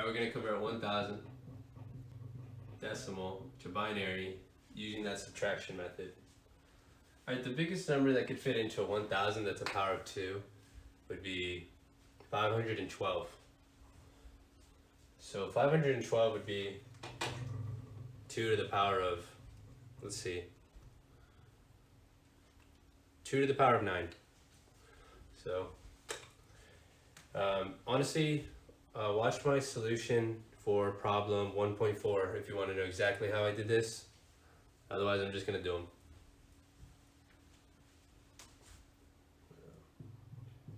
Alright, we're going to convert 1,000 decimal to binary using that subtraction method. Alright, the biggest number that could fit into a 1,000 that's a power of 2 would be 512. So 512 would be 2 to the power of, let's see, 2 to the power of 9. So, honestly, watch my solution for problem 1.4 if you want to know exactly how I did this. Otherwise, I'm just going to do them.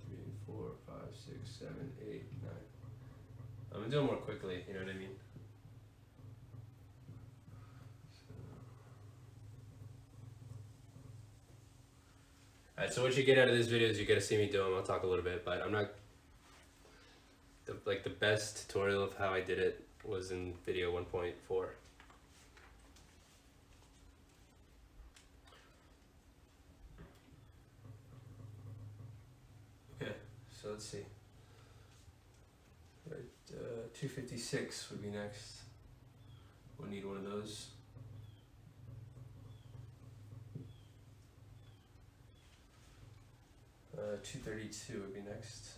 3, 4, 5, 6, 7, 8, 9. I'm going to do them more quickly, you know what I mean? Alright, so what you get out of this video is you get to see me do them. I'll talk a little bit, but I'm not... the best tutorial of how I did it was in video 1.4. Okay, so let's see. Right, 256 would be next. We'll need one of those. Uh, 232 would be next.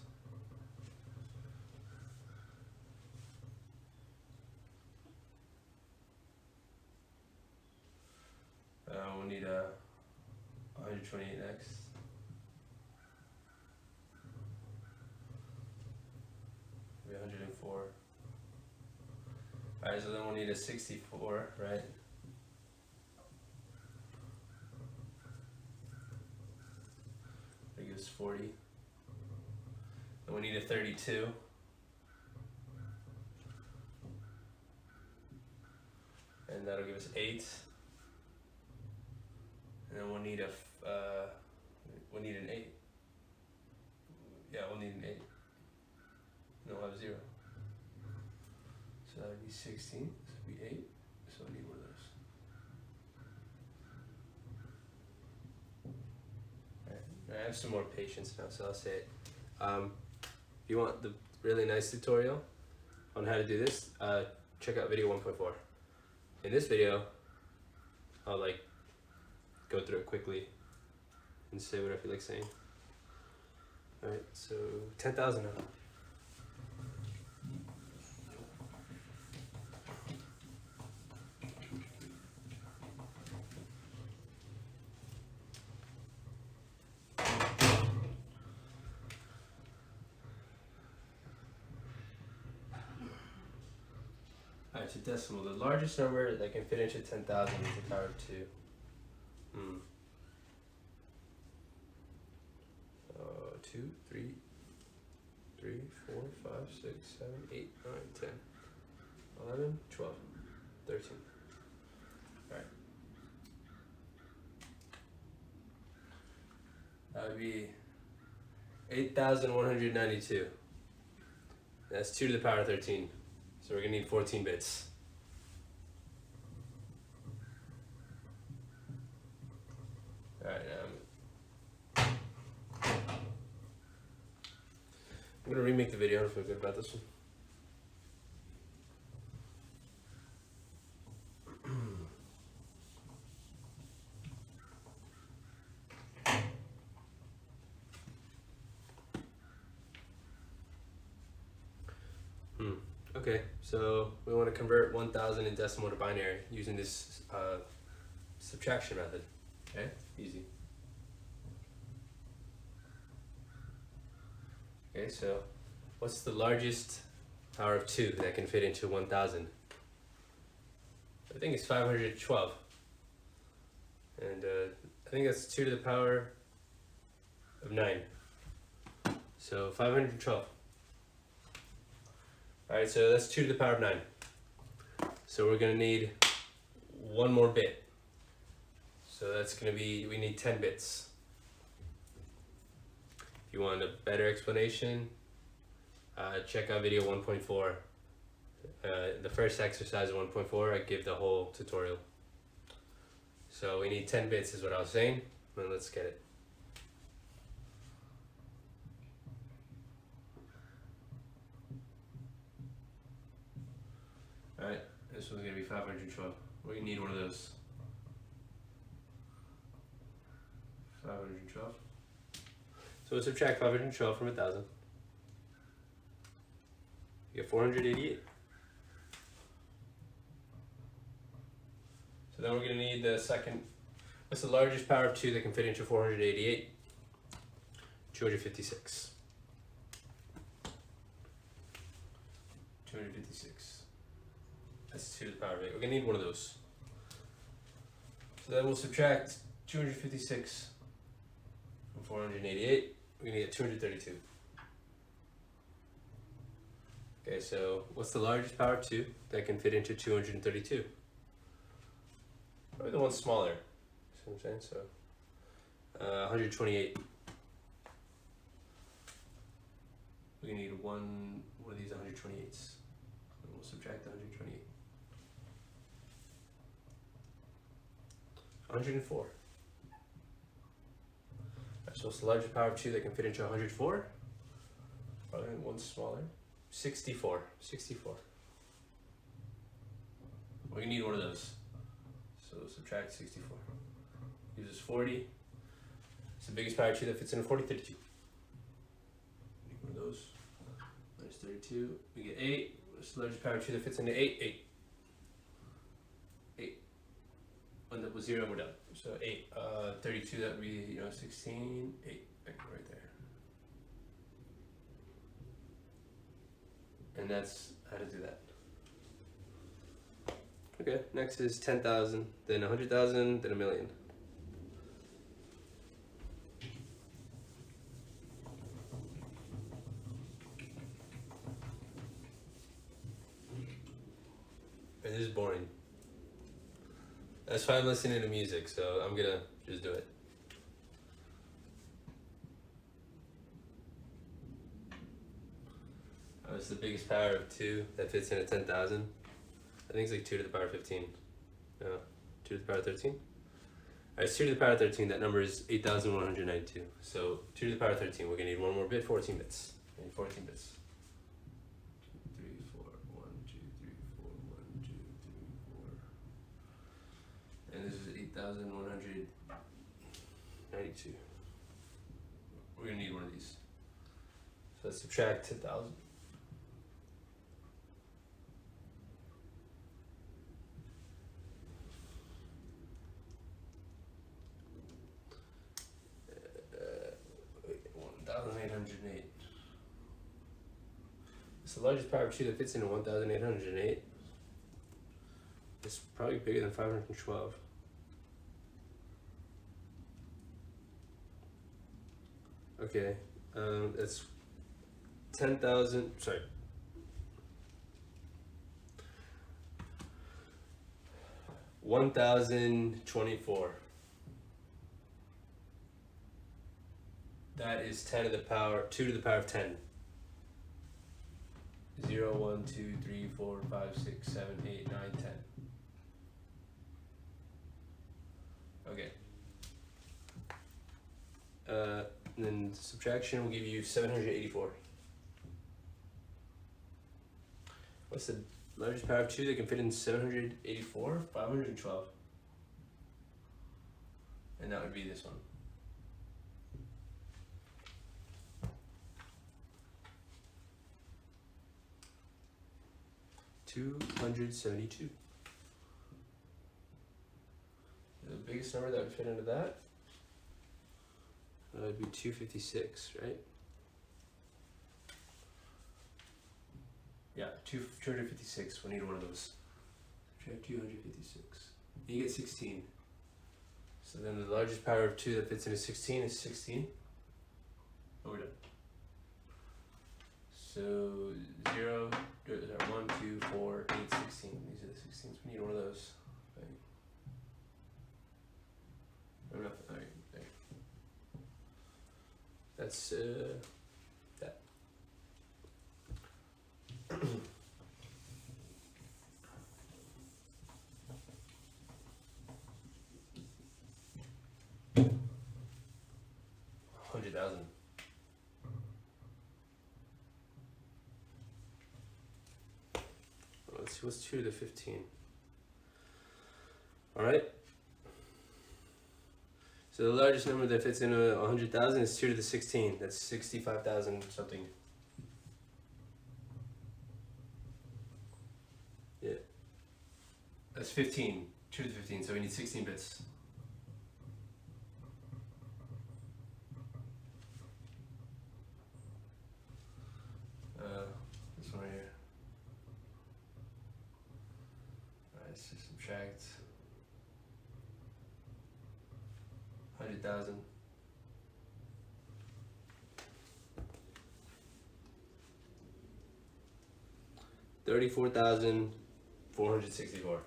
We'll need 128 next. Maybe 104. Alright, so then we'll need a 64, right? That gives 40. Then we need a 32. And that'll give us 8. And then we'll need an 8. Yeah, we'll need an 8. And we'll have 0. So that would be 16. This would be 8. So we'll need one of those. Alright, I have some more patience now, so I'll say it. If you want the really nice tutorial on how to do this, check out video 1.4. In this video, I'll go through it quickly and say what I feel like saying. Alright, so 10,000 now. Alright, so decimal. The largest number that can fit into 10,000 is the power of 2. 2, 3, 4, 5, 6, 7, 8, 9, 10, 11, 12, 13. Alright. That would be 8,192. That's 2 to the power of 13. So we're going to need 14 bits. Alright, I'm going to remake the video. I feel good about this one. Okay, so we want to convert 1,000 in decimal to binary using this subtraction method. Okay, easy. Okay, so what's the largest power of 2 that can fit into 1,000? I think it's 512. And I think that's 2 to the power of 9. So 512. Alright, so that's 2 to the power of 9. So we're going to need one more bit. So that's going to be, we need 10 bits. If you want a better explanation, check out video 1.4. The first exercise in 1.4, I give the whole tutorial. So we need 10 bits is what I was saying, and let's get it. This one's gonna be 512. We're gonna need one of those. 512. So we'll subtract 512 from 1,000. You get 488. So then we're going to need the second. What's the largest power of 2 that can fit into 488? 256. 256. That's 2 to the power of 8. We're going to need one of those. So then we'll subtract 256 from 488. We're going to get 232. Okay, so what's the largest power of 2 that can fit into 232? Probably the one smaller. See what I'm saying? So 128. We need one of these 128s. And we'll subtract the 128. 104. So what's the largest power of 2 that can fit into 104? Probably one smaller. 64. 64. We need one of those. So subtract 64. Gives us 40. It's the biggest power 2 that fits in a 40, 32. Need one of those. Minus 32. We get 8. What's the largest power 2 that fits into 8? 8. 8. End up with 0 and we're done. So 8. 32, that would be 16. 8. Right there. And that's how to do that. Okay, next is 10,000, then 100,000, then a million. And this is boring. That's why I'm listening to music, so I'm gonna just do it. What's the biggest power of 2 that fits in at 10,000? I think it's like 2 to the power 15. No, 2 to the power 13? Alright, 2 to the power 13, that number is 8,192. So 2 to the power 13, we're gonna need one more bit, 14 bits. We need 14 bits. 2, 3, 4, 1, 2, 3, 4, 1, 2, 3, 4. And this is 8,192. We're gonna need one of these. So let's subtract 10,000. It's the largest power of 2 that fits into 1,808. It's probably bigger than 512. Okay, that's 10,000, sorry. $1,024. That is 2 to the power of 10. 0, 1, 2, 3, 4, 5, 6, 7, 8, 9, 10. Okay. And then subtraction will give you 784. What's the largest power of 2 that can fit in 784? 512. And that would be this one. 272. The biggest number that would fit into that would be 256, right? Yeah, 256. We need one of those. Try 256. And you get 16. So then the largest power of 2 that fits into 16 is 16. Oh, we're done. So 0, 1, 2, 4, 8, 16. These are the 16s. We need one of those. Right. Oh, nothing. All right, there. That's that. $100,000. let's see, what's 2 to the 15? All right. So the largest number that fits into 100,000 is 2 to the 16. That's 65,000 something. Yeah. That's 15. 2 to the 15. So we need 16 bits. This one right here. Alright, let's just subtract 100,000. $34,464.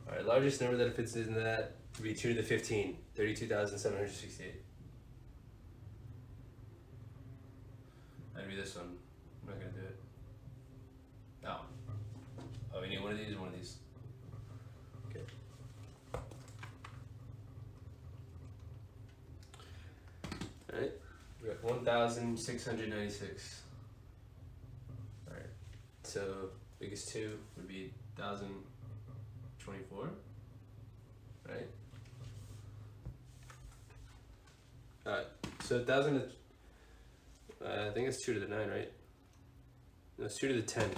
Alright, largest number that fits into that would be 2 to the 15, 32,768. That'd be this one. I'm not gonna do it. No. Oh, we need one of these and one of these. Okay. Alright, we got 1,696. Alright, so biggest two would be 1,024, right? Alright, so 1,000, I think it's 2 to the 9, right? No, it's 2 to the 10.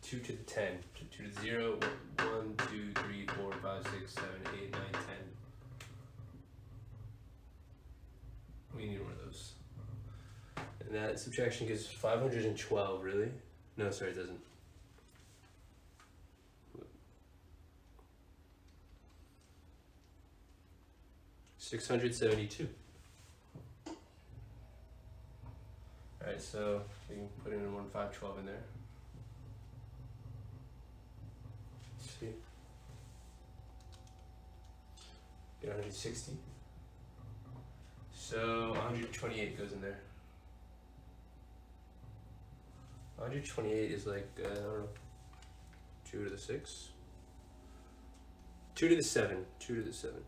2 to the 10. 2 to the 0, 1, 2, 3, 4, 5, 6, 7, 8, 9, 10. We need one of those. And that subtraction gives 512, really? No, sorry, it doesn't. $672. Alright, so we can put in 1,512 in there. Let's see. Get 160. So 128 goes in there. 128 is like, I don't know, 2 to the 6? 2 to the 7. 2 to the 7.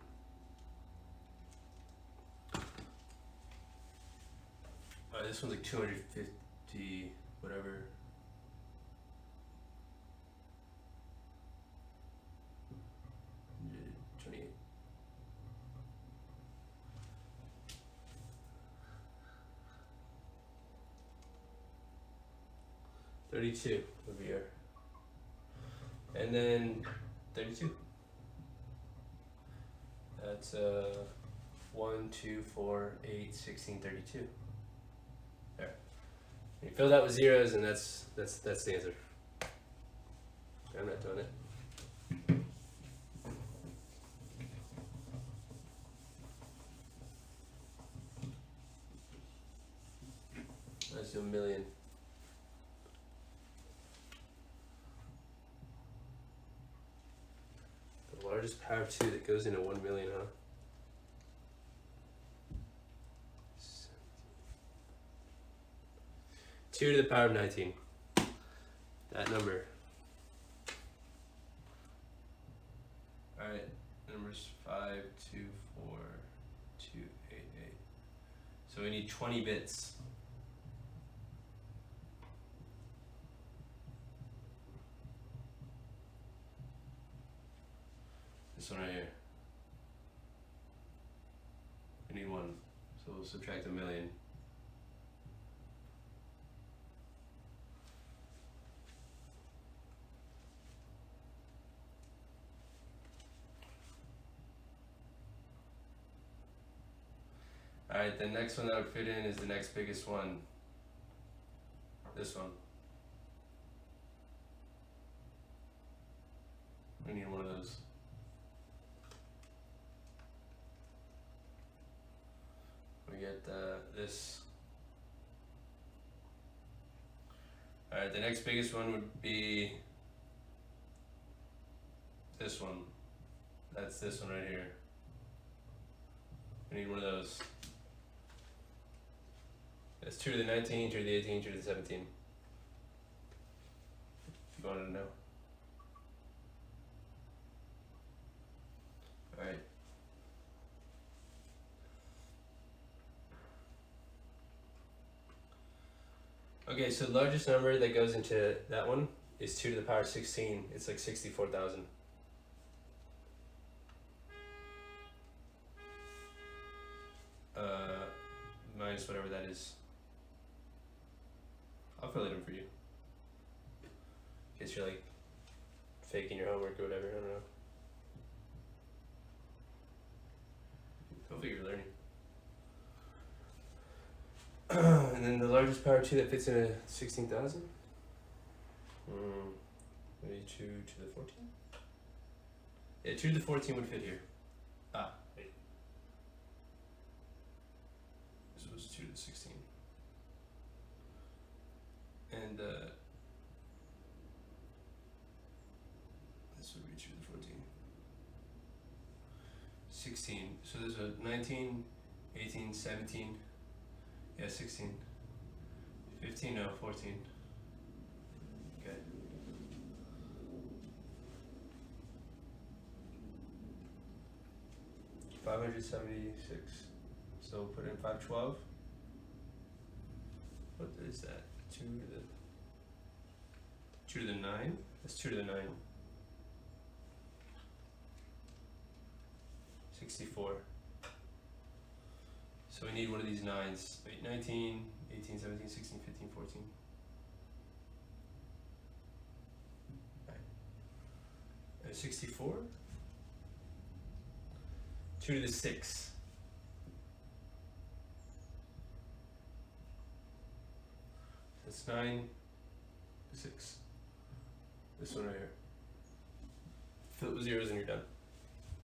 This one's like 250, whatever. $32 over here. And then 32. That's 1, 2, 4, 8, 16, 32. There. You fill that with zeros, and that's the answer. I'm not doing it. Let's do a million. The largest power of 2 that goes into 1 million, huh? Two to the power of 19. That number. Alright, numbers 5, 2, 4, 2, 8, 8. So we need 20 bits. This one right here. We need one. So we'll subtract a million. Alright, the next one that would fit in is the next biggest one. This one. We need one of those. We get this. Alright, the next biggest one would be this one. That's this one right here. We need one of those. That's 2 to the 19, 2 to the 18, 2 to the 17. If you wanted to know. Alright. Okay, so the largest number that goes into that one is 2 to the power 16. It's like 64,000. Minus whatever that is. I'll fill it in for you. In case you're like faking your homework or whatever, I don't know. Hopefully you're learning. And then the largest power 2 that fits in a 16,000? Maybe 2 to the 14? Yeah, 2 to the 14 would fit here. Ah, wait. This was 2 to the 16. And this would be 2 to the 14. 16. So there's a 19, 18, 17. Yeah, 16. 15, no, 14. Okay. $576. So put in 512. What is that? 2 to the 9? That's 2 to the 9. 64. So we need one of these 9s. Wait, 19, 18, 17, 16, 15, 14. Right. 64? 2 to the 6. That's 9, 6. This one right here. Fill it with zeros and you're done.